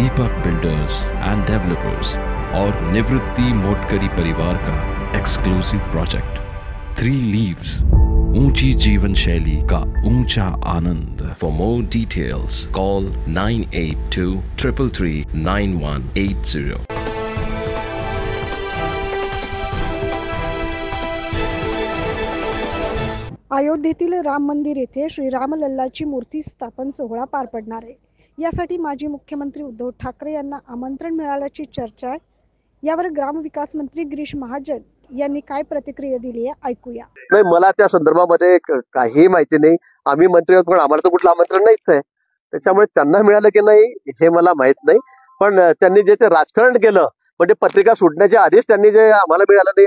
Deepak builders end developers और निवृत्ति मोटकरी परिवार का एक्सक्लूसिव प्रोजेक्ट 3 लीव्स, ऊंची जीवन शैली का ऊंचा आनंद। For more details call 9823339180। अयोध्येतील राम मंदिर येथे श्री रामलल्लाची मूर्ती स्थापन सोहळा पार पडणार आहे। यासाठी माजी मुख्यमंत्री उद्धव ठाकरे यांना आमंत्रण मिळाल्याची चर्चा आहे। यावर ग्रामविकास मंत्री गिरीश महाजन यांनी काय प्रतिक्रिया दिली आहे ऐकूया। नाही, मला त्या संदर्भामध्ये काही माहिती नाही। आम्ही मंत्री आहोत पण आम्हाला तर कुठलं आमंत्रण नाहीच आहे, त्याच्यामुळे त्यांना मिळालं की नाही हे मला माहित नाही। पण त्यांनी जे ते राजकारण केलं, म्हणजे पत्रिका सुटण्याच्या आधीच त्यांनी जे आम्हाला मिळालं नाही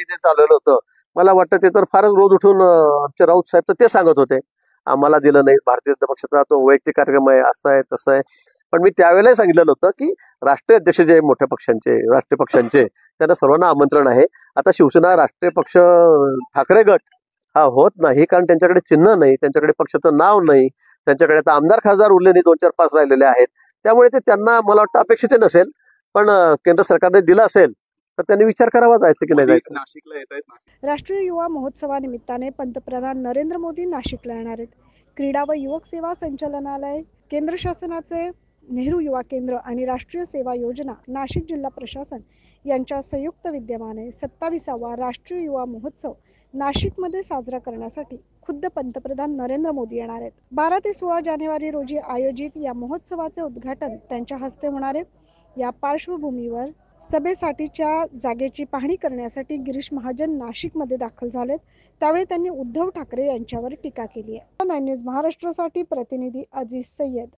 जे चालवलं होतं, मला वाटतं ते तर फारच रोज उठून आमचे राऊत साहेब तर ते सांगत होते आम्हाला दिलं नाही, भारतीय जनता पक्षाचा तो वैयक्तिक कार्यक्रम आहे, असं आहे तसं आहे। पण मी त्यावेळेला सांगितलेलं होतं की राष्ट्रीय अध्यक्ष जे मोठ्या पक्षांचे, राष्ट्रीय पक्षांचे, त्यांना सर्वांना आमंत्रण आहे। आता शिवसेना राष्ट्रीय पक्ष ठाकरे गट हा होत नाही, कारण त्यांच्याकडे चिन्ह नाही, त्यांच्याकडे पक्षाचं नाव नाही, त्यांच्याकडे आता आमदार खासदार उरले नाही, 2-4-5 राहिलेले आहेत। त्यामुळे ते त्यांना मला वाटतं अपेक्षित नसेल, पण केंद्र सरकारने दिलं असेल तर त्यांनी विचार करावा जायचं की नाही जायचं। नाशिकला येत आहेत। राष्ट्रीय युवा महोत्सवानिमित्ताने पंतप्रधान नरेंद्र मोदी नाशिकला येणार आहेत। क्रीडा व युवक सेवा संचालनालय, केंद्र शासनाचे नेहरू युवा केंद्र आणि राष्ट्रीय सेवा योजना, नाशिक जिल्हा प्रशासन यांच्या संयुक्त विद्यमाने 27वा राष्ट्रीय युवा महोत्सव नाशिकमध्ये साजरा करण्यासाठी खुद्द पंतप्रधान नरेंद्र मोदी येणार आहेत। 12 ते 16 जानेवारी रोजी आयोजित या महोत्सवाचे उद्घाटन त्यांच्या हस्ते होणार आहे। या पार्श्वभूमीवर सभेसाठीच्या जागेची पाहणी करण्यासाठी गिरीश महाजन नाशिकमध्ये दाखल झालेत। त्यावेळी त्यांनी उद्धव ठाकरे यांच्यावर टीका केली आहे। 9 न्यूज महाराष्ट्रासाठी प्रतिनिधी अजीज सय्यद।